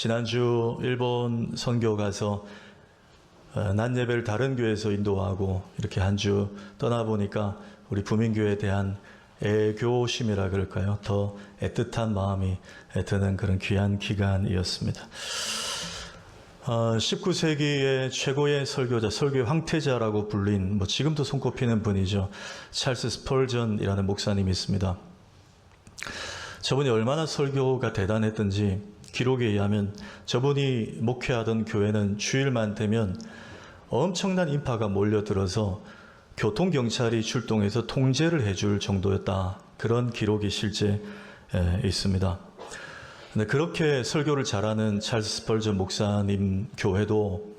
지난주 일본 선교 가서 낮 예배를 다른 교회에서 인도하고 이렇게 한 주 떠나보니까 우리 부민교회에 대한 애교심이라 그럴까요? 더 애틋한 마음이 드는 그런 귀한 기간이었습니다. 19세기의 최고의 설교자, 설교의 황태자라고 불린 지금도 손꼽히는 분이죠. 찰스 스펄전이라는 목사님이 있습니다. 저분이 얼마나 설교가 대단했던지 기록에 의하면 저분이 목회하던 교회는 주일만 되면 엄청난 인파가 몰려들어서 교통경찰이 출동해서 통제를 해줄 정도였다. 그런 기록이 실제 있습니다. 근데 그렇게 설교를 잘하는 찰스 스펄전 목사님 교회도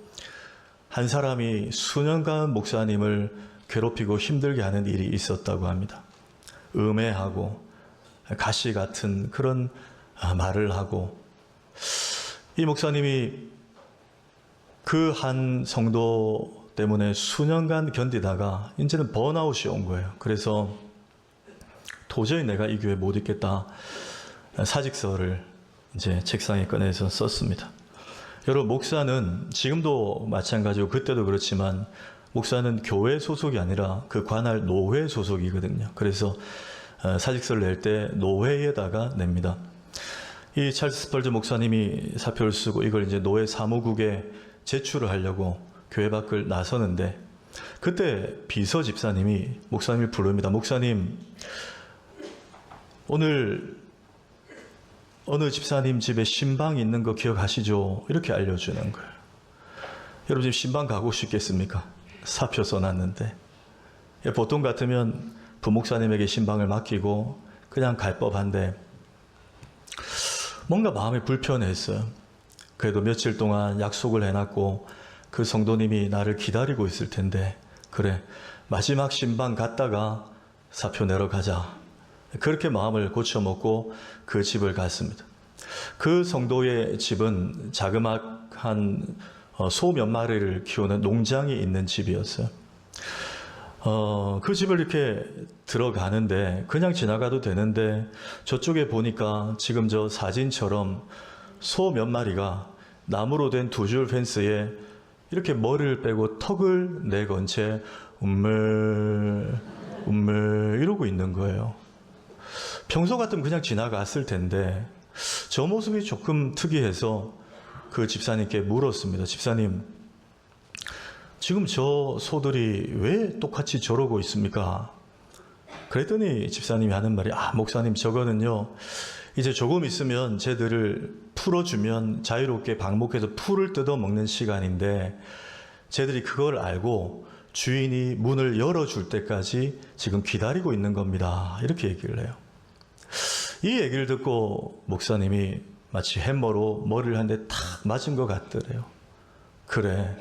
한 사람이 수년간 목사님을 괴롭히고 힘들게 하는 일이 있었다고 합니다. 음해하고 가시 같은 그런 말을 하고, 이 목사님이 그 한 성도 때문에 수년간 견디다가 이제는 번아웃이 온 거예요. 그래서 도저히 내가 이 교회 못 있겠다. 사직서를 이제 책상에 꺼내서 썼습니다. 여러분, 목사는 지금도 마찬가지고 그때도 그렇지만 목사는 교회 소속이 아니라 그 관할 노회 소속이거든요. 그래서 사직서를 낼 때 노회에다가 냅니다. 이 찰스 스펄전 목사님이 사표를 쓰고 이걸 이제 노회 사무국에 제출을 하려고 교회 밖을 나서는데, 그때 비서 집사님이 목사님을 부릅니다. 목사님, 오늘 어느 집사님 집에 신방 있는 거 기억하시죠? 이렇게 알려주는 거예요. 여러분, 지금 신방 가고 싶겠습니까? 사표 써놨는데. 보통 같으면 부목사님에게 신방을 맡기고 그냥 갈 법한데 뭔가 마음이 불편했어요. 그래도 며칠 동안 약속을 해놨고 그 성도님이 나를 기다리고 있을 텐데, 그래, 마지막 신방 갔다가 사표 내러 가자. 그렇게 마음을 고쳐먹고 그 집을 갔습니다. 그 성도의 집은 자그마한 소 몇 마리를 키우는 농장이 있는 집이었어요. 그 집을 이렇게 들어가는데 그냥 지나가도 되는데, 저쪽에 보니까 지금 저 사진처럼 소 몇 마리가 나무로 된 두 줄 펜스에 이렇게 머리를 빼고 턱을 내건 채 움물 이러고 있는 거예요. 평소 같으면 그냥 지나갔을 텐데 저 모습이 조금 특이해서 그 집사님께 물었습니다. 집사님, 지금 저 소들이 왜 똑같이 저러고 있습니까? 그랬더니 집사님이 하는 말이, 목사님, 저거는요, 이제 조금 있으면 쟤들을 풀어주면 자유롭게 방목해서 풀을 뜯어먹는 시간인데 쟤들이 그걸 알고 주인이 문을 열어줄 때까지 지금 기다리고 있는 겁니다. 이렇게 얘기를 해요. 이 얘기를 듣고 목사님이 마치 hä머로 머리를 한 대 탁 맞은 것 같더래요. 그래,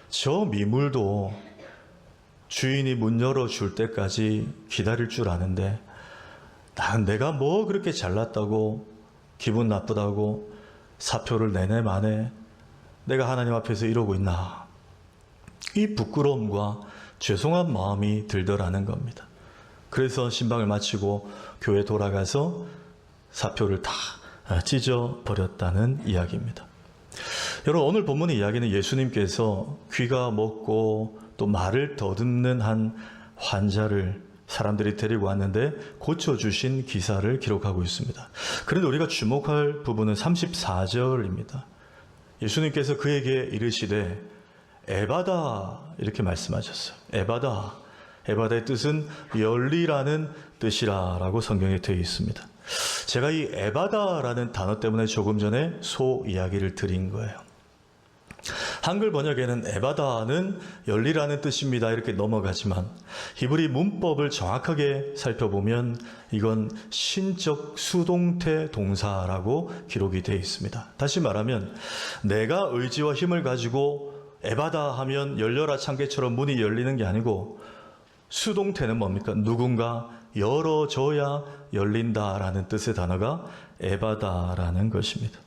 저 미물도 주인이 문 열어줄 때까지 기다릴 줄 아는데 난 내가 뭐 그렇게 잘났다고 기분 나쁘다고 사표를 내내 만에 내가 하나님 앞에서 이러고 있나. 이 부끄러움과 죄송한 마음이 들더라는 겁니다. 그래서 신방을 마치고 교회 돌아가서 사표를 다 찢어버렸다는 이야기입니다. 여러분, 오늘 본문의 이야기는 예수님께서 귀가 먹고 또 말을 더듬는 한 환자를 사람들이 데리고 왔는데 고쳐주신 기사를 기록하고 있습니다. 그런데 우리가 주목할 부분은 34절입니다. 예수님께서 그에게 이르시되 에바다, 이렇게 말씀하셨어요. 에바다. 에바다의 뜻은 열리라는 뜻이라고 성경에 되어 있습니다. 제가 이 에바다라는 단어 때문에 조금 전에 소 이야기를 드린 거예요. 한글 번역에는 에바다는 열리라는 뜻입니다, 이렇게 넘어가지만 히브리 문법을 정확하게 살펴보면 이건 신적 수동태 동사라고 기록이 되어 있습니다. 다시 말하면 내가 의지와 힘을 가지고 에바다 하면 열려라 창개처럼 문이 열리는 게 아니고, 수동태는 뭡니까? 누군가 열어줘야 열린다라는 뜻의 단어가 에바다라는 것입니다.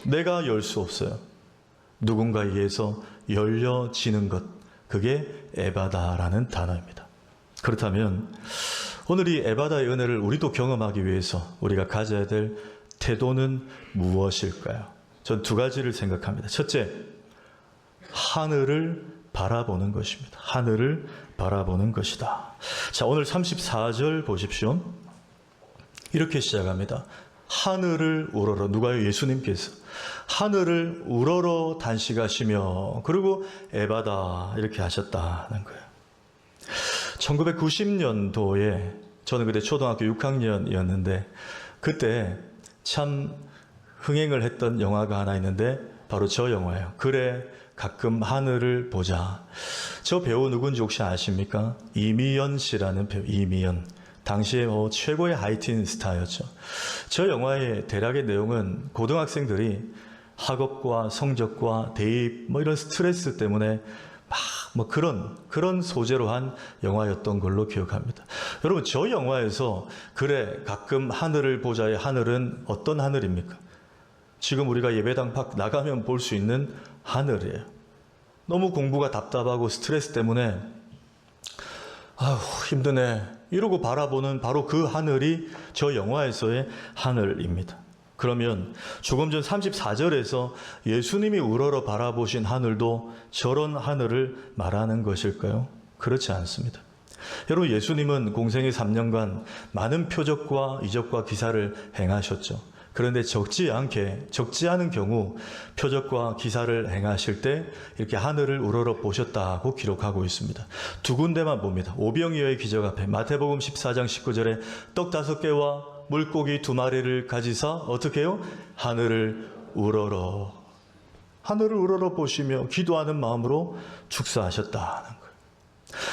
내가 열 수 없어요. 누군가에 의해서 열려지는 것, 그게 에바다라는 단어입니다. 그렇다면 오늘 이 에바다의 은혜를 우리도 경험하기 위해서 우리가 가져야 될 태도는 무엇일까요? 전 두 가지를 생각합니다. 첫째, 하늘을 바라보는 것입니다. 하늘을 바라보는 것이다. 자, 오늘 34절 보십시오. 이렇게 시작합니다. 하늘을 우러러, 누가요? 예수님께서 하늘을 우러러 단식하시며 그리고 에바다 이렇게 하셨다는 거예요. 1990년도에 저는 그때 초등학교 6학년이었는데 그때 참 흥행을 했던 영화가 하나 있는데 바로 저 영화예요. 그래 가끔 하늘을 보자. 저 배우 누군지 혹시 아십니까? 이미연 씨라는 배우. 이미연. 당시에 최고의 하이틴 스타였죠. 저 영화의 대략의 내용은 고등학생들이 학업과 성적과 대입 이런 스트레스 때문에 그런 소재로 한 영화였던 걸로 기억합니다. 여러분, 저 영화에서 그래 가끔 하늘을 보자의 하늘은 어떤 하늘입니까? 지금 우리가 예배당 밖 나가면 볼 수 있는 하늘이에요. 너무 공부가 답답하고 스트레스 때문에 힘드네 이러고 바라보는 바로 그 하늘이 저 영화에서의 하늘입니다. 그러면 조금 전 34절에서 예수님이 우러러 바라보신 하늘도 저런 하늘을 말하는 것일까요? 그렇지 않습니다. 여러분, 예수님은 공생의 3년간 많은 표적과 이적과 기사를 행하셨죠. 그런데 적지 않은 경우 표적과 기사를 행하실 때 이렇게 하늘을 우러러 보셨다고 기록하고 있습니다. 두 군데만 봅니다. 오병이어의 기적 앞에 마태복음 14장 19절에 떡 5개와 물고기 2마리를 가지사 어떻게 해요? 하늘을 우러러 보시며 기도하는 마음으로 축사하셨다는 거예요.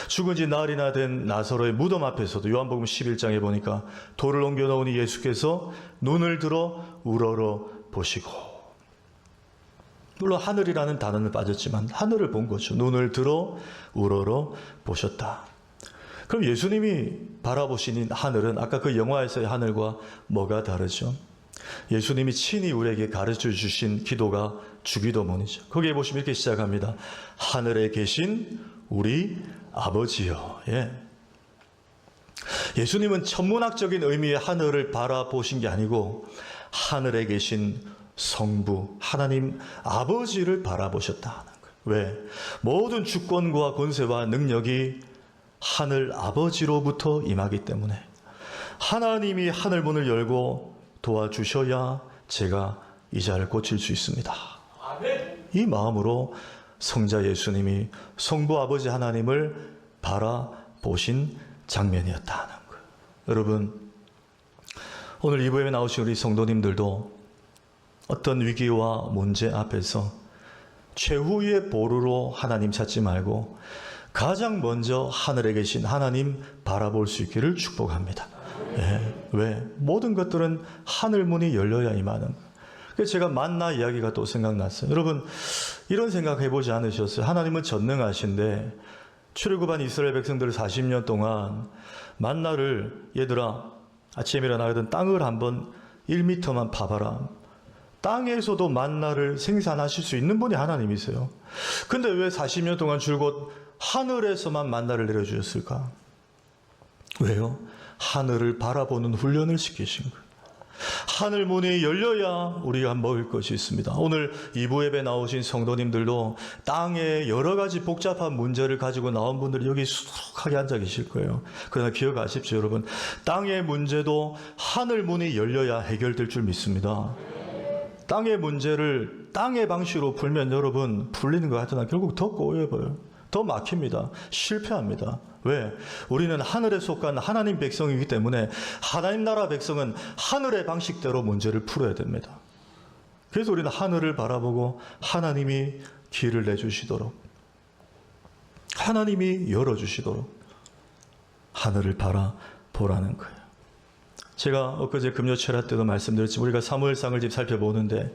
죽은 지 나흘이나 된 나사로의 무덤 앞에서도 요한복음 11장에 보니까 돌을 옮겨놓으니 예수께서 눈을 들어 우러러 보시고, 물론 하늘이라는 단어는 빠졌지만 하늘을 본 거죠. 눈을 들어 우러러 보셨다. 그럼 예수님이 바라보시는 하늘은 아까 그 영화에서의 하늘과 뭐가 다르죠? 예수님이 친히 우리에게 가르쳐 주신 기도가 주기도문이죠. 거기에 보시면 이렇게 시작합니다. 하늘에 계신 우리 아버지요. 예수님은 천문학적인 의미의 하늘을 바라보신 게 아니고 하늘에 계신 성부 하나님 아버지를 바라보셨다는 거예요. 왜? 모든 주권과 권세와 능력이 하늘 아버지로부터 임하기 때문에 하나님이 하늘문을 열고 도와주셔야 제가 이 자를 고칠 수 있습니다. 이 마음으로 성자 예수님이 성부 아버지 하나님을 바라보신 장면이었다는 거예요. 여러분, 오늘 이부에 나오신 우리 성도님들도 어떤 위기와 문제 앞에서 최후의 보루로 하나님 찾지 말고 가장 먼저 하늘에 계신 하나님 바라볼 수 있기를 축복합니다. 왜? 모든 것들은 하늘문이 열려야 임하는 거예요. 그래서 제가 만나 이야기가 또 생각났어요. 여러분, 이런 생각 해보지 않으셨어요? 하나님은 전능하신데 출애굽한 이스라엘 백성들을 40년 동안 만나를, 얘들아 아침에 일어나거든 땅을 한번 1m만 파봐라. 땅에서도 만나를 생산하실 수 있는 분이 하나님이세요. 근데 왜 40년 동안 줄곧 하늘에서만 만나를 내려주셨을까? 왜요? 하늘을 바라보는 훈련을 시키신 거예요. 하늘 문이 열려야 우리가 먹을 것이 있습니다. 오늘 2부 예배 나오신 성도님들도 땅에 여러 가지 복잡한 문제를 가지고 나온 분들이 여기 수두룩하게 앉아 계실 거예요. 그러나 기억하십시오, 여러분. 땅의 문제도 하늘 문이 열려야 해결될 줄 믿습니다. 땅의 문제를 땅의 방식으로 풀면 여러분 풀리는 것 같으나 결국 더 꼬여버려요. 더 막힙니다. 실패합니다. 왜? 우리는 하늘에 속한 하나님 백성이기 때문에 하나님 나라 백성은 하늘의 방식대로 문제를 풀어야 됩니다. 그래서 우리는 하늘을 바라보고 하나님이 길을 내주시도록, 하나님이 열어주시도록 하늘을 바라보라는 거예요. 제가 엊그제 금요 철야 때도 말씀드렸지만 우리가 사무엘상을 지금 살펴보는데,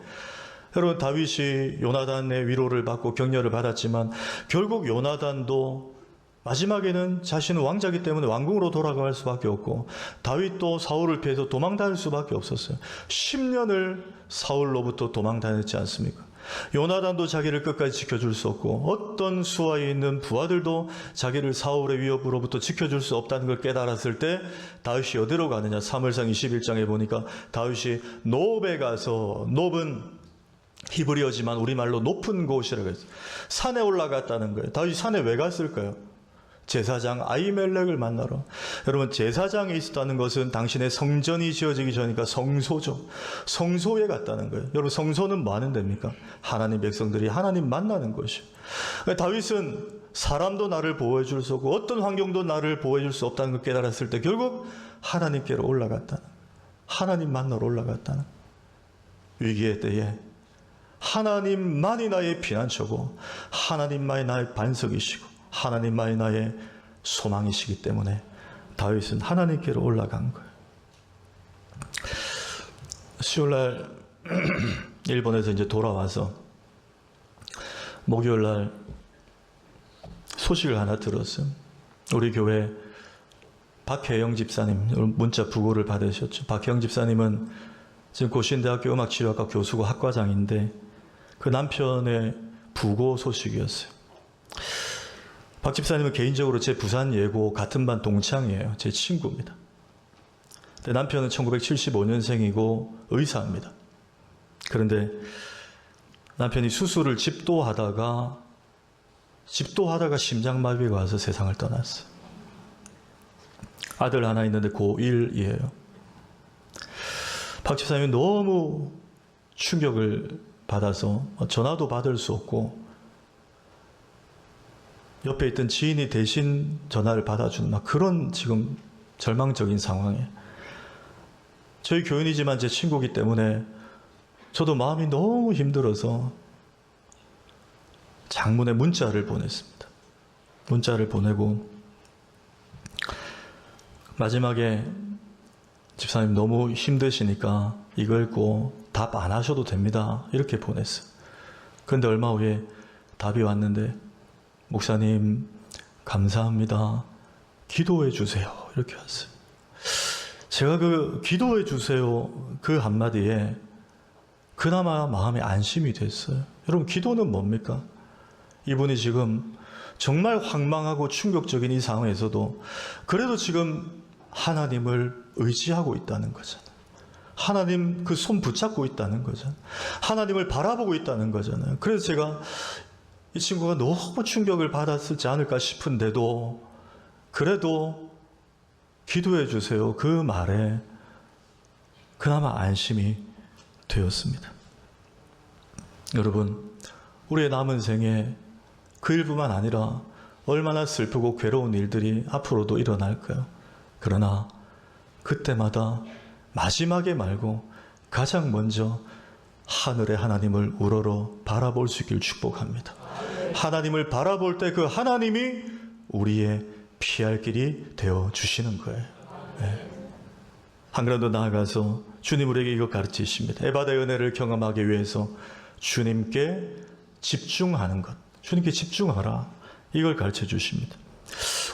여러분, 다윗이 요나단의 위로를 받고 격려를 받았지만 결국 요나단도 마지막에는 자신은 왕자이기 때문에 왕궁으로 돌아갈 수밖에 없고, 다윗도 사울을 피해서 도망 다닐 수밖에 없었어요. 10년을 사울로부터 도망 다녔지 않습니까? 요나단도 자기를 끝까지 지켜줄 수 없고 어떤 수하에 있는 부하들도 자기를 사울의 위협으로부터 지켜줄 수 없다는 걸 깨달았을 때 다윗이 어디로 가느냐. 사무엘상 21장에 보니까 다윗이 노브에 가서, 노브는 히브리어지만 우리말로 높은 곳이라고 했어요. 산에 올라갔다는 거예요. 다윗이 산에 왜 갔을까요? 제사장 아히멜렉을 만나러. 여러분, 제사장에 있었다는 것은 당신의 성전이 지어지기 전이니까 성소죠. 성소에 갔다는 거예요. 여러분, 성소는 뭐 하는 데입니까? 하나님 백성들이 하나님 만나는 것이요. 다윗은 사람도 나를 보호해 줄 수 없고 어떤 환경도 나를 보호해 줄 수 없다는 걸 깨달았을 때 결국 하나님께로 올라갔다는, 하나님 만나러 올라갔다는, 위기의 때에 하나님만이 나의 피난처고 하나님만이 나의 반석이시고 하나님만이 나의 소망이시기 때문에 다윗은 하나님께로 올라간 거예요. 수요일날 일본에서 이제 돌아와서 목요일날 소식을 하나 들었어요. 우리 교회 박혜영 집사님, 문자 부고를 받으셨죠. 박혜영 집사님은 지금 고신대학교 음악치료학과 교수고 학과장인데 그 남편의 부고 소식이었어요. 박 집사님은 개인적으로 제 부산 예고 같은 반 동창이에요. 제 친구입니다. 근데 남편은 1975년생이고 의사입니다. 그런데 남편이 수술을 집도하다가 심장마비가 와서 세상을 떠났어요. 아들 하나 있는데 고1이에요. 박 집사님이 너무 충격을 받아서 전화도 받을 수 없고 옆에 있던 지인이 대신 전화를 받아주는 막 그런 지금 절망적인 상황이에요. 저희 교인이지만 제 친구이기 때문에 저도 마음이 너무 힘들어서 장문의 문자를 보냈습니다. 문자를 보내고 마지막에 집사님 너무 힘드시니까 이거 읽고 답 안 하셔도 됩니다. 이렇게 보냈어요. 그런데 얼마 후에 답이 왔는데 목사님 감사합니다. 기도해 주세요. 이렇게 왔어요. 제가 그 기도해 주세요 그 한마디에 그나마 마음에 안심이 됐어요. 여러분, 기도는 뭡니까? 이분이 지금 정말 황망하고 충격적인 이 상황에서도 그래도 지금 하나님을 의지하고 있다는 거잖아요. 하나님 그 손 붙잡고 있다는 거잖아요. 하나님을 바라보고 있다는 거잖아요. 그래서 제가 이 친구가 너무 충격을 받았을지 않을까 싶은데도 그래도 기도해 주세요 그 말에 그나마 안심이 되었습니다. 여러분, 우리의 남은 생에 그 일뿐만 아니라 얼마나 슬프고 괴로운 일들이 앞으로도 일어날까요? 그러나 그때마다 마지막에 말고 가장 먼저 하늘의 하나님을 우러러 바라볼 수 있길 축복합니다. 하나님을 바라볼 때 그 하나님이 우리의 피할 길이 되어 주시는 거예요. 네. 한 걸음 더 나아가서 주님 우리에게 이거 가르치십니다. 에바다의 은혜를 경험하기 위해서 주님께 집중하는 것, 주님께 집중하라, 이걸 가르쳐 주십니다.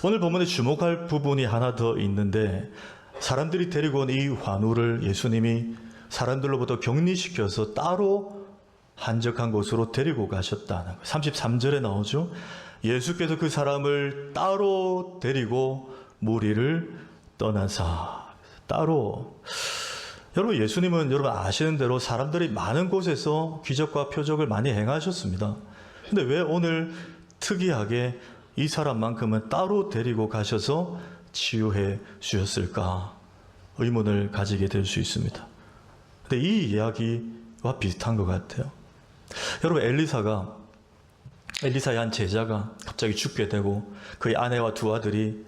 오늘 본문에 주목할 부분이 하나 더 있는데 사람들이 데리고 온 이 환우를 예수님이 사람들로부터 격리시켜서 따로 한적한 곳으로 데리고 가셨다는 거예요. 33절에 나오죠. 예수께서 그 사람을 따로 데리고 무리를 떠나사. 따로. 여러분, 예수님은 여러분 아시는 대로 사람들이 많은 곳에서 기적과 표적을 많이 행하셨습니다. 근데 왜 오늘 특이하게 이 사람만큼은 따로 데리고 가셔서 치유해 주셨을까? 의문을 가지게 될 수 있습니다. 근데 이 이야기와 비슷한 것 같아요. 여러분, 엘리사의 한 제자가 갑자기 죽게 되고 그의 아내와 두 아들이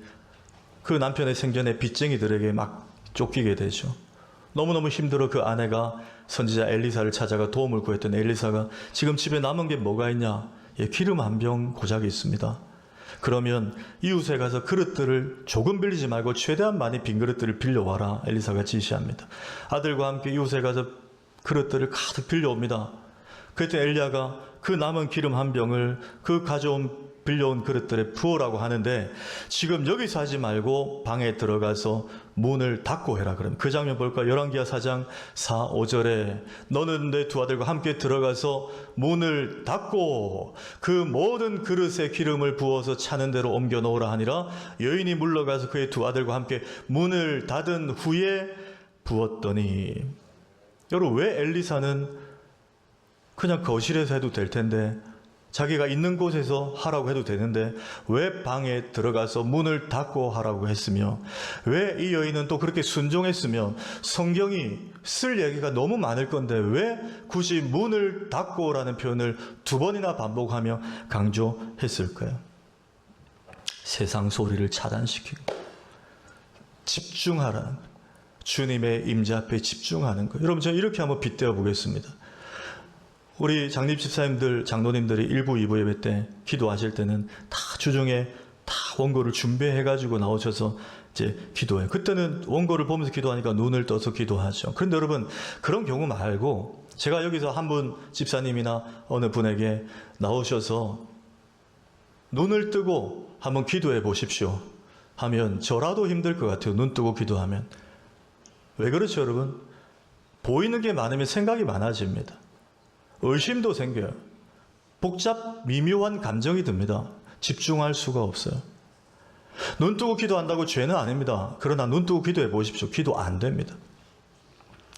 그 남편의 생전에 빚쟁이들에게 막 쫓기게 되죠. 너무너무 힘들어 그 아내가 선지자 엘리사를 찾아가 도움을 구했더니 엘리사가 지금 집에 남은 게 뭐가 있냐? 예, 기름 한 병 고작이 있습니다. 그러면 이웃에 가서 그릇들을 조금 빌리지 말고 최대한 많이 빈 그릇들을 빌려와라. 엘리사가 지시합니다. 아들과 함께 이웃에 가서 그릇들을 가득 빌려옵니다. 그때 엘리야가 그 남은 기름 한 병을 그 가져온 빌려온 그릇들에 부으라고 하는데 지금 여기서 하지 말고 방에 들어가서 문을 닫고 해라. 그러면 그 장면 볼까요? 열왕기하 4장 4, 5절에 너는 내 두 아들과 함께 들어가서 문을 닫고 그 모든 그릇에 기름을 부어서 차는 대로 옮겨 놓으라 하니라. 여인이 물러가서 그의 두 아들과 함께 문을 닫은 후에 부었더니, 여러분 왜 엘리사는 그냥 거실에서 해도 될 텐데, 자기가 있는 곳에서 하라고 해도 되는데 왜 방에 들어가서 문을 닫고 하라고 했으며, 왜 이 여인은 또 그렇게 순종했으며, 성경이 쓸 얘기가 너무 많을 건데 왜 굳이 문을 닫고라는 표현을 두 번이나 반복하며 강조했을까요? 세상 소리를 차단시키고 집중하라는 거예요. 주님의 임재 앞에 집중하는 거예요. 여러분, 제가 이렇게 한번 빗대어 보겠습니다. 우리 장립 집사님들, 장로님들이 1부, 2부 예배 때 기도하실 때는 다 주중에 다 원고를 준비해가지고 나오셔서 이제 기도해요. 그때는 원고를 보면서 기도하니까 눈을 떠서 기도하죠. 그런데 여러분, 그런 경우 말고 제가 여기서 한 분 집사님이나 어느 분에게 나오셔서 눈을 뜨고 한번 기도해 보십시오 하면 저라도 힘들 것 같아요. 눈 뜨고 기도하면. 왜 그렇죠, 여러분? 보이는 게 많으면 생각이 많아집니다. 의심도 생겨요. 미묘한 감정이 듭니다. 집중할 수가 없어요. 눈 뜨고 기도한다고 죄는 아닙니다. 그러나 눈 뜨고 기도해 보십시오. 기도 안 됩니다.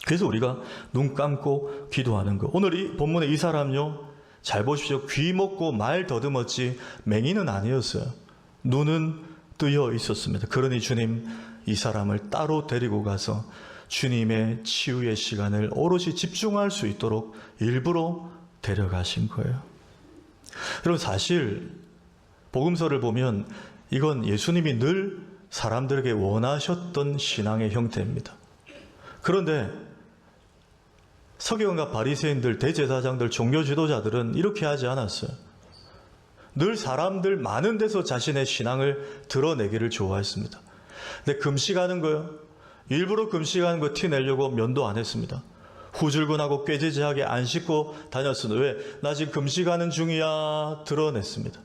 그래서 우리가 눈 감고 기도하는 거. 오늘 이 본문의 이 사람요, 잘 보십시오. 귀 먹고 말 더듬었지 맹인은 아니었어요. 눈은 뜨여 있었습니다. 그러니 주님 이 사람을 따로 데리고 가서 주님의 치유의 시간을 오롯이 집중할 수 있도록 일부러 데려가신 거예요. 여러분, 사실 복음서를 보면 이건 예수님이 늘 사람들에게 원하셨던 신앙의 형태입니다. 그런데 서기관과 바리새인들, 대제사장들, 종교 지도자들은 이렇게 하지 않았어요. 늘 사람들 많은 데서 자신의 신앙을 드러내기를 좋아했습니다. 근데 금식하는 거요, 일부러 금식하는 거 티 내려고 면도 안 했습니다. 후줄근하고 꾀지지하게 안 씻고 다녔습니다. 왜? 나 지금 금식하는 중이야 드러냈습니다.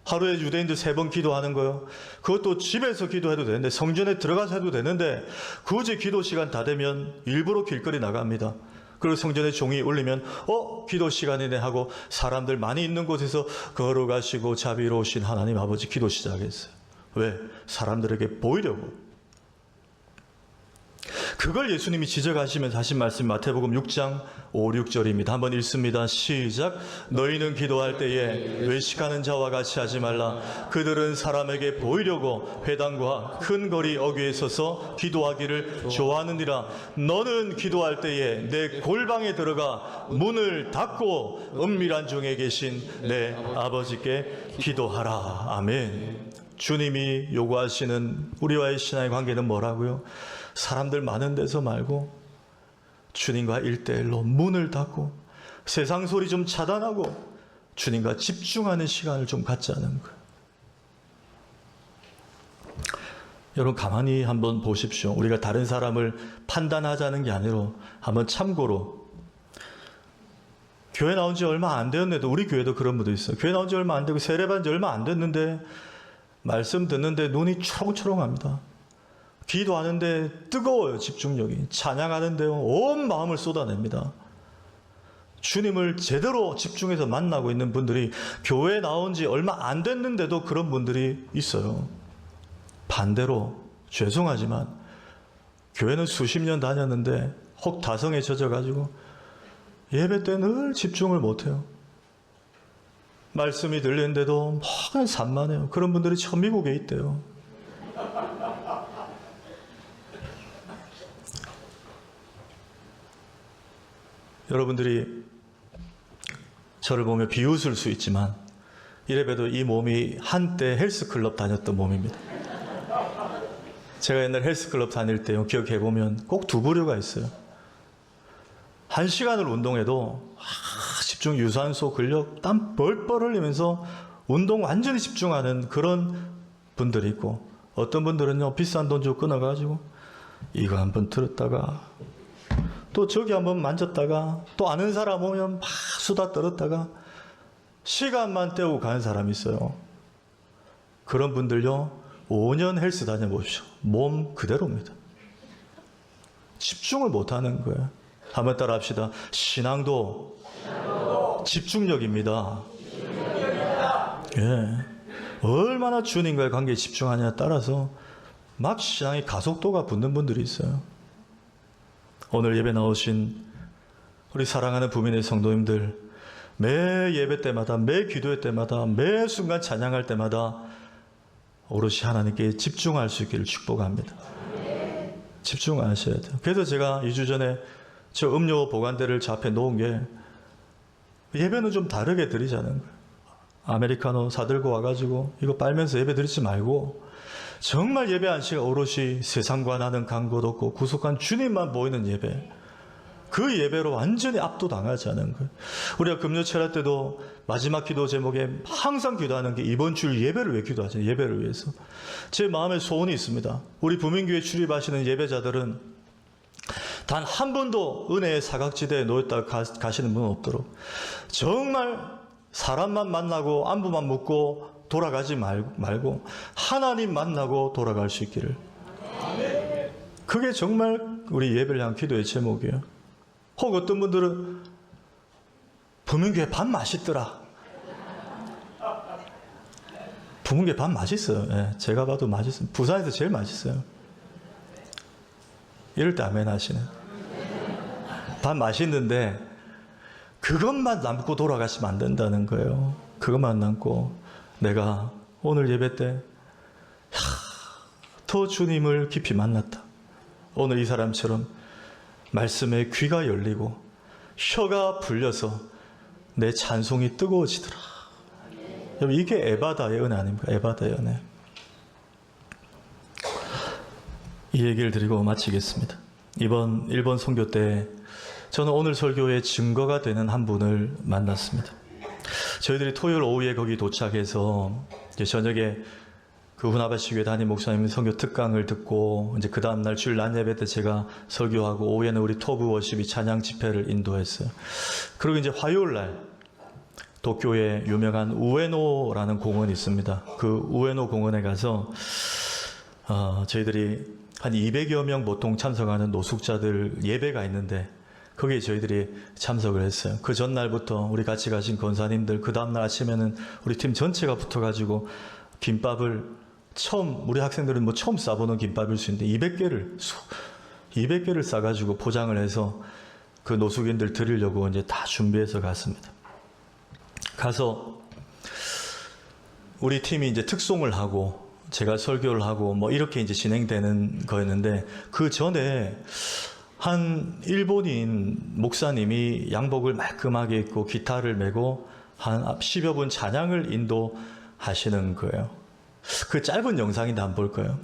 하루에 유대인들 3번 기도하는 거요, 그것도 집에서 기도해도 되는데, 성전에 들어가서 해도 되는데, 굳이 기도 시간 다 되면 일부러 길거리 나갑니다. 그리고 성전에 종이 울리면 기도 시간이네 하고 사람들 많이 있는 곳에서 걸어가시고 자비로우신 하나님 아버지 기도 시작했어요. 왜? 사람들에게 보이려고. 그걸 예수님이 지적하시면서 하신 말씀이 마태복음 6장 5, 6절입니다. 한번 읽습니다. 시작. 너희는 기도할 때에 외식하는 자와 같이 하지 말라. 그들은 사람에게 보이려고 회당과 큰 거리 어귀에 서서 기도하기를 좋아하느니라. 너는 기도할 때에 내 골방에 들어가 문을 닫고 은밀한 중에 계신 내 아버지께 기도하라. 아멘. 주님이 요구하시는 우리와의 신앙의 관계는 뭐라고요? 사람들 많은 데서 말고 주님과 1대1로 문을 닫고 세상 소리 좀 차단하고 주님과 집중하는 시간을 좀 갖자는 거예요. 여러분, 가만히 한번 보십시오. 우리가 다른 사람을 판단하자는 게 아니라 한번 참고로, 교회 나온 지 얼마 안 되었는데도, 우리 교회도 그런 분도 있어요. 교회 나온 지 얼마 안 되고 세례받은 지 얼마 안 됐는데 말씀 듣는데 눈이 초롱초롱합니다. 기도하는데 뜨거워요. 집중력이. 찬양하는데요 온 마음을 쏟아냅니다. 주님을 제대로 집중해서 만나고 있는 분들이 교회에 나온 지 얼마 안 됐는데도 그런 분들이 있어요. 반대로 죄송하지만 교회는 수십 년 다녔는데 혹 다성에 젖어가지고 예배 때 늘 집중을 못해요. 말씀이 들리는데도 막 산만해요. 그런 분들이 저 미국에 있대요. 여러분들이 저를 보며 비웃을 수 있지만 이래봬도 이 몸이 한때 헬스클럽 다녔던 몸입니다. 제가 옛날 헬스클럽 다닐 때 기억해보면 꼭 두 부류가 있어요. 1시간을 운동해도 집중, 유산소, 근력, 땀 뻘뻘 흘리면서 운동 완전히 집중하는 그런 분들이 있고, 어떤 분들은요 비싼 돈 주고 끊어가지고 이거 한번 들었다가 또 저기 한번 만졌다가 또 아는 사람 오면 막 수다 떨었다가 시간만 때우고 가는 사람이 있어요. 그런 분들요, 5년 헬스 다녀보십시오. 몸 그대로입니다. 집중을 못하는 거예요. 한번 따라 합시다. 신앙도 집중력입니다. 예. 얼마나 주님과의 관계에 집중하냐에 따라서 막 신앙의 가속도가 붙는 분들이 있어요. 오늘 예배 나오신 우리 사랑하는 부민의 성도님들, 매 예배 때마다, 매 기도회 때마다, 매 순간 찬양할 때마다 오롯이 하나님께 집중할 수 있기를 축복합니다. 집중하셔야 돼요. 그래서 제가 2주 전에 저 음료 보관대를 저 앞에 놓은 게, 예배는 좀 다르게 드리자는 거예요. 아메리카노 사들고 와가지고 이거 빨면서 예배 드리지 말고, 정말 예배 한 시간 오롯이 세상과 나는 간것 없고 구속한 주님만 보이는 예배, 그 예배로 완전히 압도당하자는 거예요. 우리가 금요 철학 때도 마지막 기도 제목에 항상 기도하는 게 이번 주 예배를 왜 기도하죠? 예배를 위해서. 제 마음에 소원이 있습니다. 우리 부민교회 출입하시는 예배자들은 단 한 번도 은혜의 사각지대에 놓였다 가시는 분은 없도록, 정말 사람만 만나고 안부만 묻고 돌아가지 말고 하나님 만나고 돌아갈 수 있기를. 그게 정말 우리 예배를 향한 기도의 제목이에요. 혹 어떤 분들은 부민교회 밥 맛있더라. 부민교회 밥 맛있어요. 예, 제가 봐도 맛있어요. 부산에서 제일 맛있어요. 이럴 때 아멘 하시네. 밥 맛있는데 그것만 남고 돌아가시면 안 된다는 거예요. 그것만 남고 내가 오늘 예배 때 더 주님을 깊이 만났다. 오늘 이 사람처럼 말씀에 귀가 열리고 혀가 불려서 내 찬송이 뜨거워지더라. 여러분, 이게 에바다의 은혜 아닙니까? 에바다의 은혜. 이 얘기를 드리고 마치겠습니다. 이번 일본 선교 때 저는 오늘 설교의 증거가 되는 한 분을 만났습니다. 저희들이 토요일 오후에 거기 도착해서 이제 저녁에 그 후나바시 교회 담임 목사님 선교 특강을 듣고, 이제 그 다음날 주일 낮 예배 때 제가 설교하고, 오후에는 우리 토부 워십이 찬양 집회를 인도했어요. 그리고 이제 화요일 날 도쿄에 유명한 우에노라는 공원이 있습니다. 그 우에노 공원에 가서 저희들이 한 200여 명 보통 참석하는 노숙자들 예배가 있는데 거기에 저희들이 참석을 했어요. 그 전날부터 우리 같이 가신 권사님들, 그 다음날 아침에는 우리 팀 전체가 붙어가지고 김밥을 우리 학생들은 뭐 처음 싸보는 김밥일 수 있는데 200개를 싸가지고 포장을 해서 그 노숙인들 드리려고 이제 다 준비해서 갔습니다. 가서 우리 팀이 이제 특송을 하고 제가 설교를 하고 뭐 이렇게 이제 진행되는 거였는데, 그 전에 한 일본인 목사님이 양복을 말끔하게 입고 기타를 메고 한 10여 분 찬양을 인도하시는 거예요. 그 짧은 영상인데 한번 볼까요?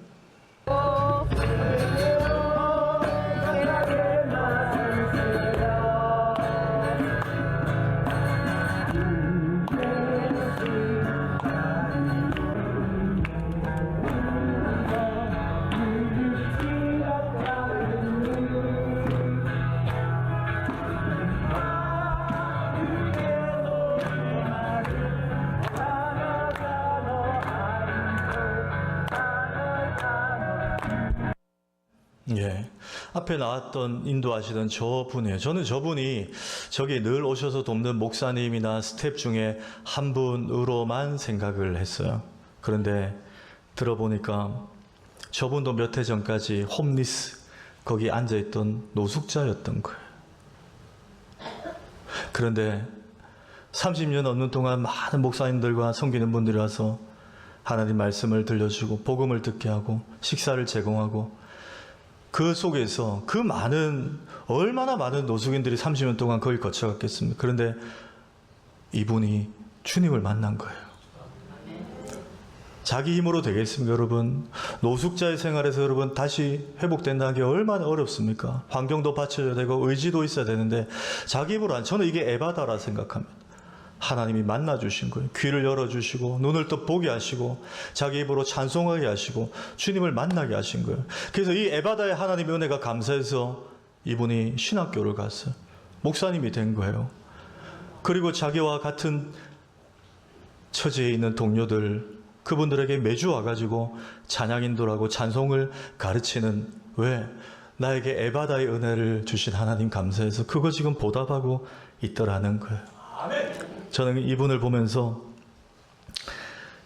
예. 앞에 나왔던 인도하시던 저분이에요. 저는 저분이 저기 늘 오셔서 돕는 목사님이나 스텝 중에 한 분으로만 생각을 했어요. 그런데 들어보니까 저분도 몇 해 전까지 홈리스, 거기 앉아있던 노숙자였던 거예요. 그런데 30년 넘는 동안 많은 목사님들과 섬기는 분들이 와서 하나님 말씀을 들려주고 복음을 듣게 하고 식사를 제공하고, 그 속에서 그 얼마나 많은 노숙인들이 30년 동안 거기 거쳐갔겠습니까? 그런데 이분이 주님을 만난 거예요. 자기 힘으로 되겠습니까, 여러분? 노숙자의 생활에서 여러분 다시 회복된다는 게 얼마나 어렵습니까? 환경도 받쳐줘야 되고 의지도 있어야 되는데 자기 힘으로 저는 이게 에바다라 생각합니다. 하나님이 만나주신 거예요. 귀를 열어주시고 눈을 또 보게 하시고 자기 입으로 찬송하게 하시고 주님을 만나게 하신 거예요. 그래서 이 에바다의 하나님의 은혜가 감사해서 이분이 신학교를 갔어요. 목사님이 된 거예요. 그리고 자기와 같은 처지에 있는 동료들, 그분들에게 매주 와가지고 찬양 인도라고 찬송을 가르치는, 왜? 나에게 에바다의 은혜를 주신 하나님 감사해서 그거 지금 보답하고 있더라는 거예요. 저는 이분을 보면서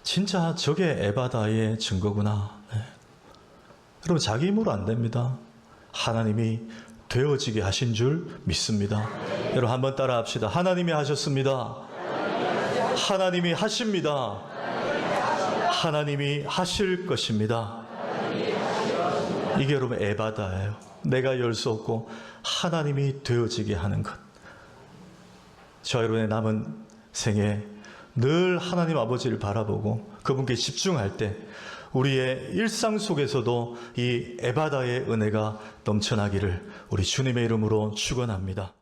진짜 저게 에바다의 증거구나. 네. 여러분, 자기 힘으로 안 됩니다. 하나님이 되어지게 하신 줄 믿습니다. 여러분, 한번 따라 합시다. 하나님이 하셨습니다. 하나님이 하십니다. 하나님이 하실 것입니다. 이게 여러분 에바다예요. 내가 열 수 없고 하나님이 되어지게 하는 것. 저 여러분의 남은 생에 늘 하나님 아버지를 바라보고 그분께 집중할 때 우리의 일상 속에서도 이 에바다의 은혜가 넘쳐나기를 우리 주님의 이름으로 축원합니다.